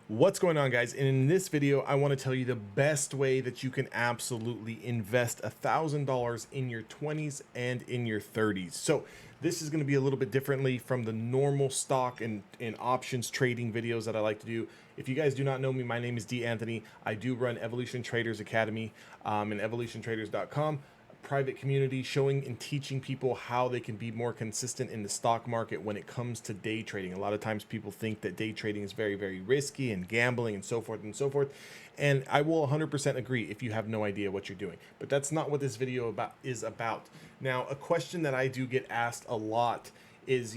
What's going on, guys? And in this video I want to tell you the best way that you can absolutely invest $1,000 in your 20s and in your 30s. So this is going to be a little bit differently from the normal stock and options trading videos that I like to do. If you guys do not know me, my name is D. Anthony. I do run Evolution Traders Academy and evolutiontraders.com, private community showing and teaching people how they can be more consistent in the stock market when it comes to day trading. A lot of times people think that day trading is very, very risky and gambling and so forth and so forth. And I will 100% agree if you have no idea what you're doing. But that's not what this video is about. Now, a question that I do get asked a lot is,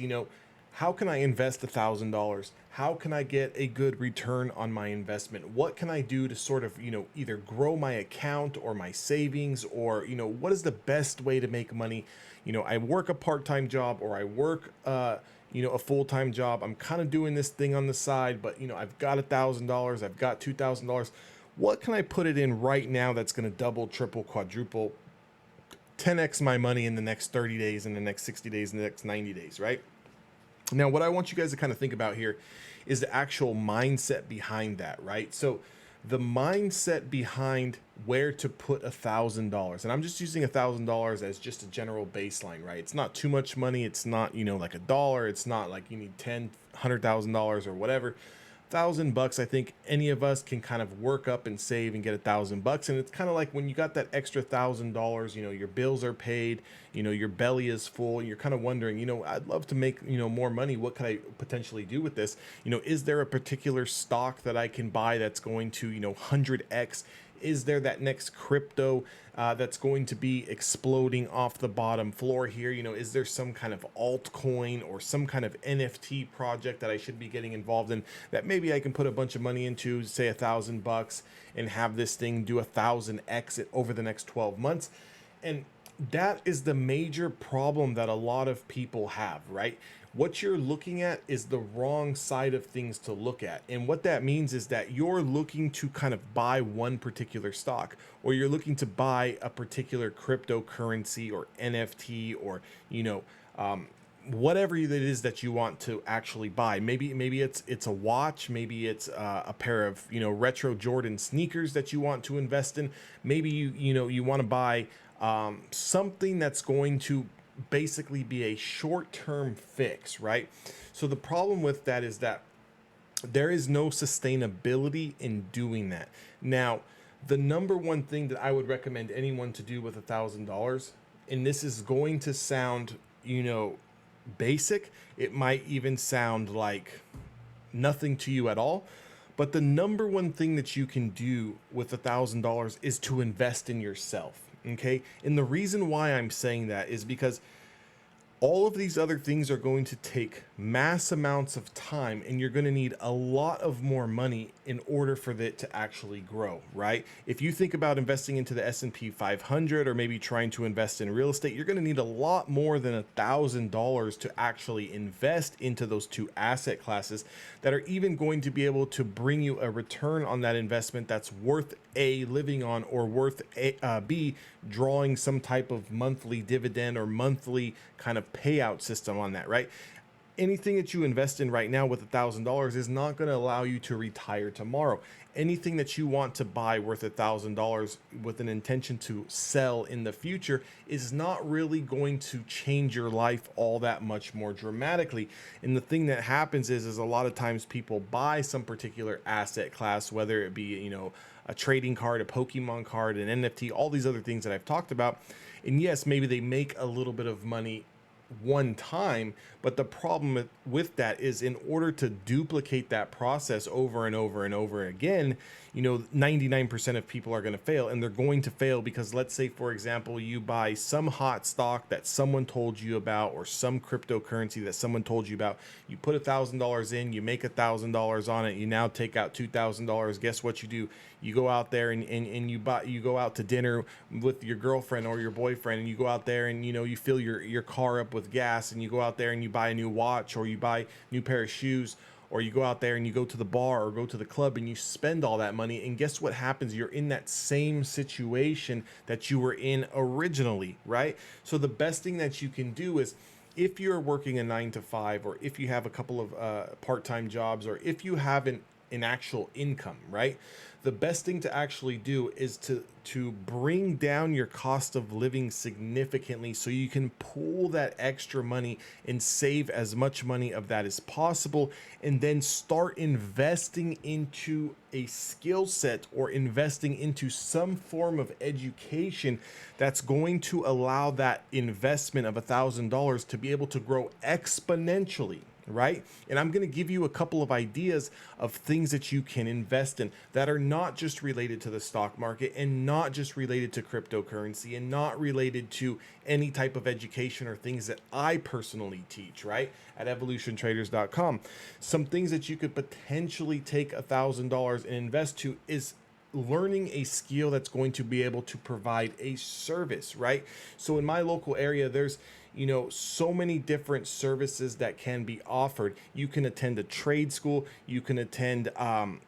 how can I invest $1,000? How can I get a good return on my investment? What can I do to sort of, either grow my account or my savings, or, what is the best way to make money? I work a part-time job, or I work, a full-time job. I'm kind of doing this thing on the side, but, I've got $1,000, I've got $2,000. What can I put it in right now that's going to double, triple, quadruple, 10x my money in the next 30 days, in the next 60 days, in the next 90 days, right? Now, what I want you guys to kind of think about here is the actual mindset behind that, right? So the mindset behind where to put $1,000, and I'm just using $1,000 as just a general baseline, right? It's not too much money. It's not, like a dollar. It's not like you need $100,000 or whatever. $1,000, I think any of us can kind of work up and save and get $1,000. And it's kind of like when you got that extra $1,000, your bills are paid, your belly is full, and you're kind of wondering, I'd love to make, more money. What could I potentially do with this? Is there a particular stock that I can buy that's going to, 100x? Is there that next crypto that's going to be exploding off the bottom floor here? Is there some kind of altcoin or some kind of NFT project that I should be getting involved in that maybe I can put a bunch of money into, say $1,000, and have this thing do 1,000x over the next 12 months? And that is the major problem that a lot of people have, right? What you're looking at is the wrong side of things to look at. And what that means is that you're looking to kind of buy one particular stock, or you're looking to buy a particular cryptocurrency or NFT, or, whatever it is that you want to actually buy. Maybe it's a watch, maybe it's a pair of, retro Jordan sneakers that you want to invest in. Maybe you want to buy something that's going to basically be a short-term fix, right? So the problem with that is that there is no sustainability in doing that. Now, the number one thing that I would recommend anyone to do with $1,000, and this is going to sound, basic, it might even sound like nothing to you at all, but the number one thing that you can do with $1,000 is to invest in yourself. Okay. And the reason why I'm saying that is because all of these other things are going to take mass amounts of time, and you're going to need a lot of more money in order for it to actually grow, right? If you think about investing into the S&P 500, or maybe trying to invest in real estate, you're going to need a lot more than $1,000 to actually invest into those two asset classes that are even going to be able to bring you a return on that investment that's worth A, living on, or worth B, drawing some type of monthly dividend or monthly kind of payout system on that, right? Anything that you invest in right now with $1,000 is not going to allow you to retire tomorrow. Anything that you want to buy worth $1,000 with an intention to sell in the future is not really going to change your life all that much more dramatically. And the thing that happens is a lot of times people buy some particular asset class, whether it be, a trading card, a Pokemon card, an NFT, all these other things that I've talked about. And yes, maybe they make a little bit of money one time, but the problem with that is, in order to duplicate that process over and over and over again, 99% of people are going to fail, and they're going to fail because, let's say, for example, you buy some hot stock that someone told you about, or some cryptocurrency that someone told you about. You put $1,000 in, you make $1,000 on it, you now take out $2,000. Guess what you do? You go out there and you go out to dinner with your girlfriend or your boyfriend, and you go out there and you fill your car up with gas, and you go out there and you buy a new watch, or you buy a new pair of shoes, or you go out there and you go to the bar or go to the club and you spend all that money, and guess what happens? You're in that same situation that you were in originally, right? So the best thing that you can do is, if you're working a 9 to 5, or if you have a couple of part-time jobs, or if you have an in actual income, right? The best thing to actually do is to bring down your cost of living significantly so you can pool that extra money and save as much money of that as possible, and then start investing into a skill set or investing into some form of education that's going to allow that investment of $1,000 to be able to grow exponentially, right? And I'm going to give you a couple of ideas of things that you can invest in that are not just related to the stock market and not just related to cryptocurrency and not related to any type of education or things that I personally teach, right? At evolutiontraders.com. Some things that you could potentially take $1,000 and invest to is learning a skill that's going to be able to provide a service, right? So in my local area, there's so many different services that can be offered. You can attend a trade school. You can attend,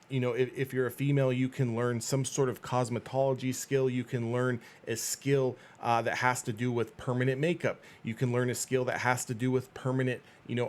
if you're a female, you can learn some sort of cosmetology skill. You can learn a skill that has to do with permanent makeup. You can learn a skill that has to do with permanent,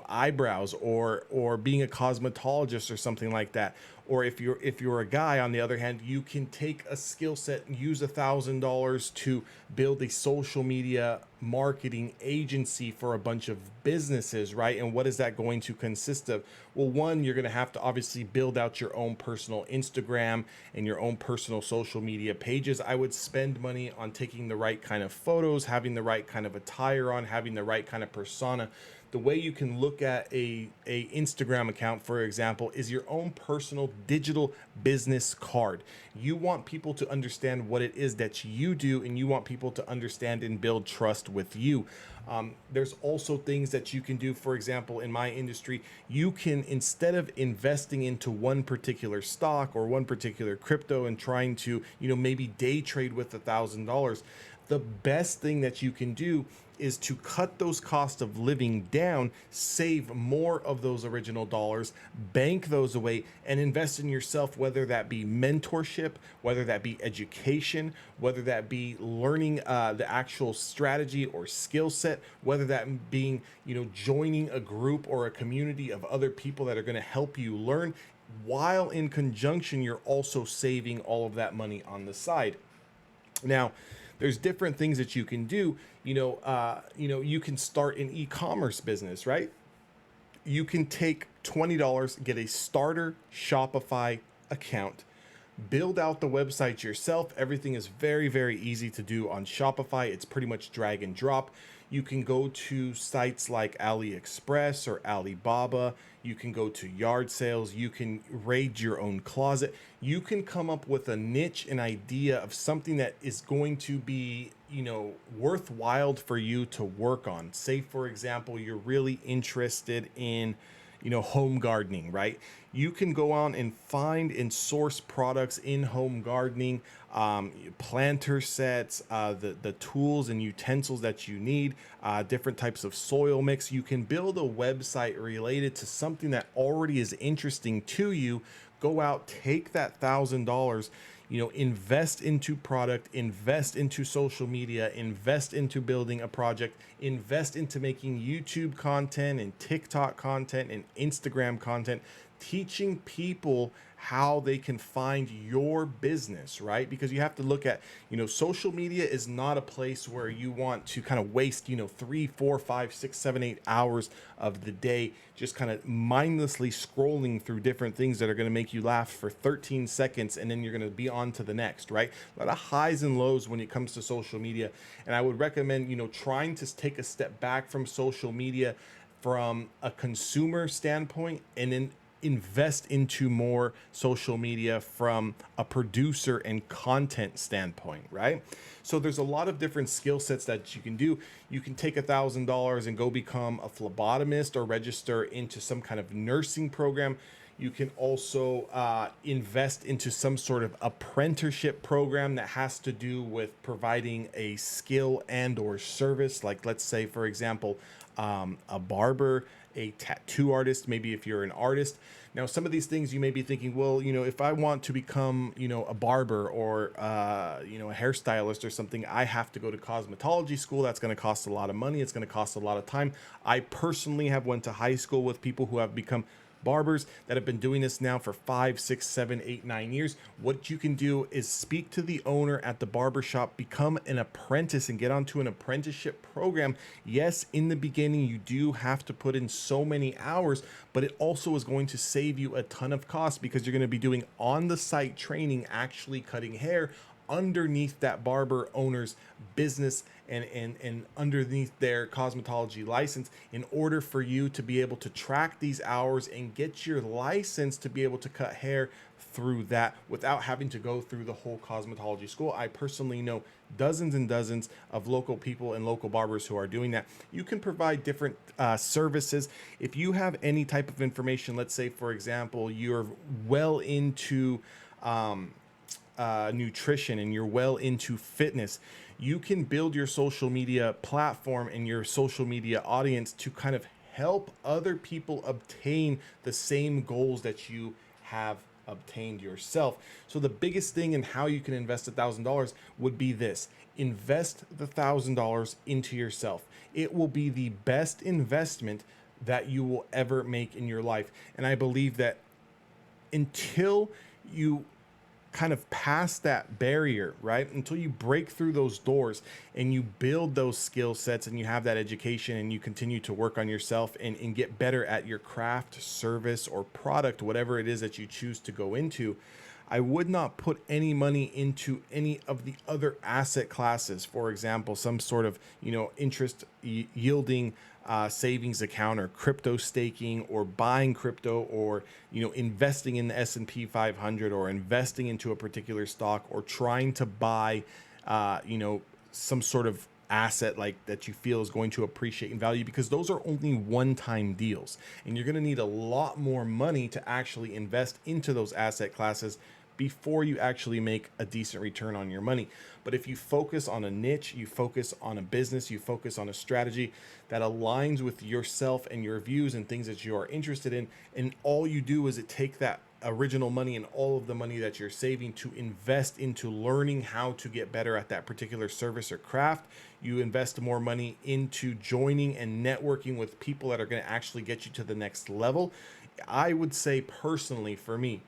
eyebrows or being a cosmetologist or something like that. Or if you're a guy, on the other hand, you can take a skill set and use $1,000 to build a social media marketing agency for a bunch of businesses, right? And what is that going to consist of? Well, one, you're going to have to obviously build out your own personal Instagram and your own personal social media pages. I would spend money on taking the right kind of photos, having the right kind of attire on, having the right kind of persona. The way you can look at a Instagram account, for example, is your own personal digital business card. You want people to understand what it is that you do, and you want people to understand and build trust with you. There's also things that you can do. For example, in my industry, you can, instead of investing into one particular stock or one particular crypto and trying to, maybe day trade with $1,000, the best thing that you can do is to cut those costs of living down, save more of those original dollars, bank those away, and invest in yourself, whether that be mentorship, whether that be education, whether that be learning the actual strategy or skill set, whether that being, joining a group or a community of other people that are going to help you learn, while in conjunction, you're also saving all of that money on the side. Now, there's different things that you can do. You can start an e-commerce business, right? You can take $20, get a starter Shopify account, build out the website yourself. Everything is very, very easy to do on Shopify. It's pretty much drag and drop. You can go to sites like AliExpress or Alibaba. You can go to yard sales. You can raid your own closet. You can come up with a niche, an idea of something that is going to be, worthwhile for you to work on. Say, for example, you're really interested in, home gardening, right? You can go on and find and source products in home gardening, planter sets, the tools and utensils that you need, different types of soil mix. You can build a website related to something that already is interesting to you. Go out, take that $1,000, invest into product, invest into social media, invest into building a project, invest into making YouTube content and TikTok content and Instagram content, teaching people how they can find your business, right? Because you have to look at, social media is not a place where you want to kind of waste, 3, 4, 5, 6, 7, 8 hours of the day just kind of mindlessly scrolling through different things that are going to make you laugh for 13 seconds and then you're going to be on to the next, right? A lot of highs and lows when it comes to social media. And I would recommend, trying to take a step back from social media from a consumer standpoint and then invest into more social media from a producer and content standpoint, right? So there's a lot of different skill sets that you can do. You can take $1,000 and go become a phlebotomist or register into some kind of nursing program. You can also invest into some sort of apprenticeship program that has to do with providing a skill and or service. Like, let's say, for example, a barber, a tattoo artist, maybe if you're an artist. Now, some of these things you may be thinking, well, if I want to become, a barber or, a hairstylist or something, I have to go to cosmetology school. That's going to cost a lot of money. It's going to cost a lot of time. I personally have went to high school with people who have become barbers that have been doing this now for 5, 6, 7, 8, 9 years. What you can do is speak to the owner at the barber shop, become an apprentice and get onto an apprenticeship program. Yes, in the beginning, you do have to put in so many hours, but it also is going to save you a ton of costs because you're going to be doing on the site training, actually cutting hair underneath that barber owner's business and underneath their cosmetology license in order for you to be able to track these hours and get your license to be able to cut hair through that without having to go through the whole cosmetology school. I personally know dozens and dozens of local people and local barbers who are doing that. You can provide different services. If you have any type of information, let's say, for example, you're well into nutrition and you're well into fitness, you can build your social media platform and your social media audience to kind of help other people obtain the same goals that you have obtained yourself. So the biggest thing in how you can invest $1,000 would be this: invest the $1,000 into yourself. It will be the best investment that you will ever make in your life. And I believe that until you kind of pass that barrier, right? Until you break through those doors and you build those skill sets and you have that education and you continue to work on yourself and get better at your craft, service, or product, whatever it is that you choose to go into, I would not put any money into any of the other asset classes. For example, some sort of, interest yielding savings account, or crypto staking, or buying crypto, or investing in the S&P 500, or investing into a particular stock, or trying to buy some sort of asset like that you feel is going to appreciate in value, because those are only one-time deals and you're going to need a lot more money to actually invest into those asset classes before you actually make a decent return on your money. But if you focus on a niche, you focus on a business, you focus on a strategy that aligns with yourself and your views and things that you are interested in, and all you do is take that original money and all of the money that you're saving to invest into learning how to get better at that particular service or craft. You invest more money into joining and networking with people that are going to actually get you to the next level. I would say personally, for me,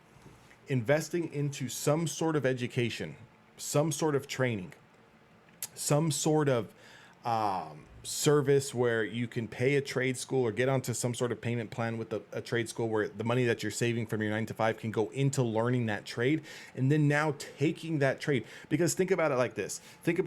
investing into some sort of education, some sort of training, some sort of service where you can pay a trade school or get onto some sort of payment plan with a trade school where the money that you're saving from your 9 to 5 can go into learning that trade and then now taking that trade. Because think about it like this. Think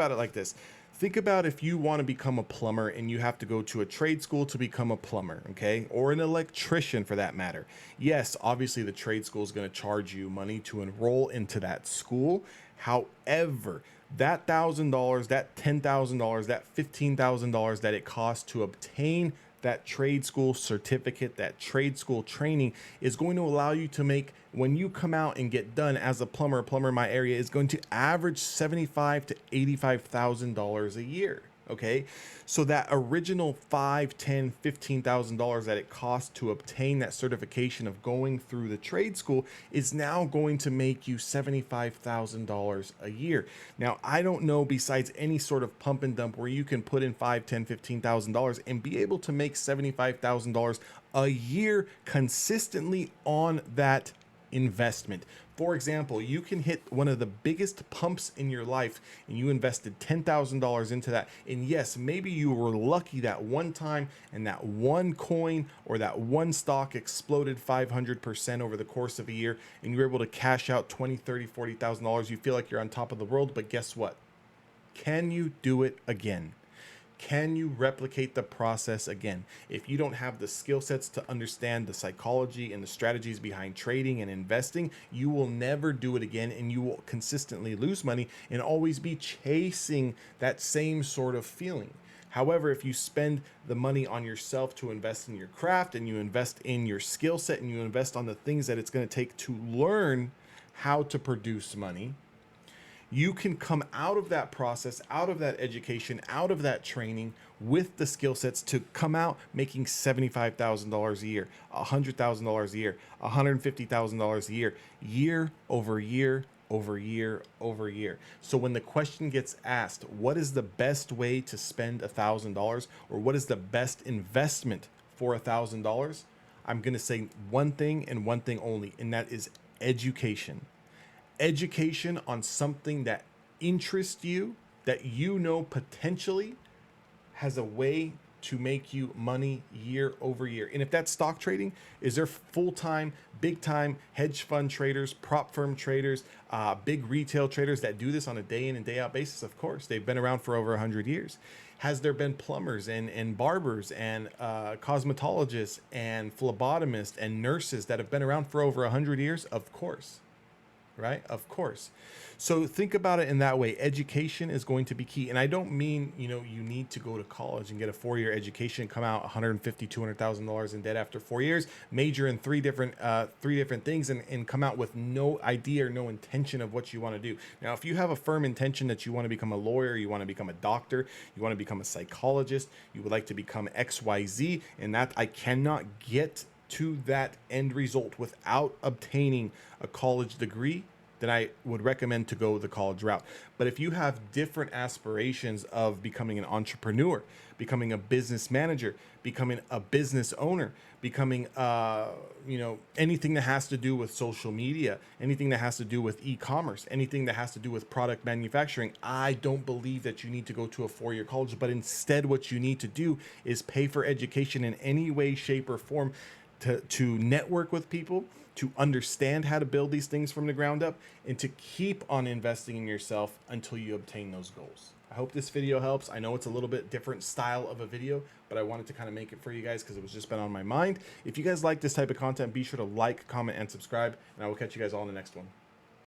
about if you want to become a plumber and you have to go to a trade school to become a plumber, okay? Or an electrician for that matter. Yes, obviously the trade school is going to charge you money to enroll into that school. However, that $1,000, that $10,000, that $15,000 that it costs to obtain that trade school certificate, that trade school training, is going to allow you to make, when you come out and get done as a plumber in my area is going to average $75,000 to $85,000 a year. Okay, so that original $5,000, $10,000, $15,000 that it costs to obtain that certification of going through the trade school is now going to make you $75,000 a year. Now, I don't know, besides any sort of pump and dump where you can put in $5,000, $10,000, $15,000 and be able to make $75,000 a year consistently on that investment. For example, you can hit one of the biggest pumps in your life and you invested $10,000 into that. And yes, maybe you were lucky that one time and that one coin or that one stock exploded 500% over the course of a year and you were able to cash out $20,000, $30,000, $40,000. You feel like you're on top of the world, but guess what? Can you do it again? Can you replicate the process again? If you don't have the skill sets to understand the psychology and the strategies behind trading and investing, you will never do it again and you will consistently lose money and always be chasing that same sort of feeling. However, if you spend the money on yourself to invest in your craft and you invest in your skill set and you invest on the things that it's going to take to learn how to produce money, you can come out of that process, out of that education, out of that training with the skill sets to come out making $75,000 a year, $100,000 a year, $150,000 a year, year over year over year over year. So when the question gets asked, what is the best way to spend $1,000 or what is the best investment for $1,000? I'm going to say one thing and one thing only, and that is education. Education on something that interests you, that you know potentially has a way to make you money year over year. And if that's stock trading, is there full-time, big-time hedge fund traders, prop firm traders, big retail traders that do this on a day in and day out basis? Of course, they've been around for over 100 years. Has there been plumbers and barbers and cosmetologists and phlebotomists and nurses that have been around for over 100 years? Of course. Right? Of course. So think about it in that way. Education is going to be key. And I don't mean, you need to go to college and get a 4-year education, come out $150,000, $200,000 in debt after 4 years, major in three different things, and come out with no idea or no intention of what you want to do. Now, if you have a firm intention that you want to become a lawyer, you want to become a doctor, you want to become a psychologist, you would like to become XYZ, and that I cannot get to that end result without obtaining a college degree, then I would recommend to go the college route. But if you have different aspirations of becoming an entrepreneur, becoming a business manager, becoming a business owner, becoming anything that has to do with social media, anything that has to do with e-commerce, anything that has to do with product manufacturing, I don't believe that you need to go to a 4-year college, but instead what you need to do is pay for education in any way, shape, or form to network with people, to understand how to build these things from the ground up, and to keep on investing in yourself until you obtain those goals. I hope this video helps. I know it's a little bit different style of a video, but I wanted to kind of make it for you guys because it was just been on my mind. If you guys like this type of content, be sure to like, comment, and subscribe, and I will catch you guys all in the next one.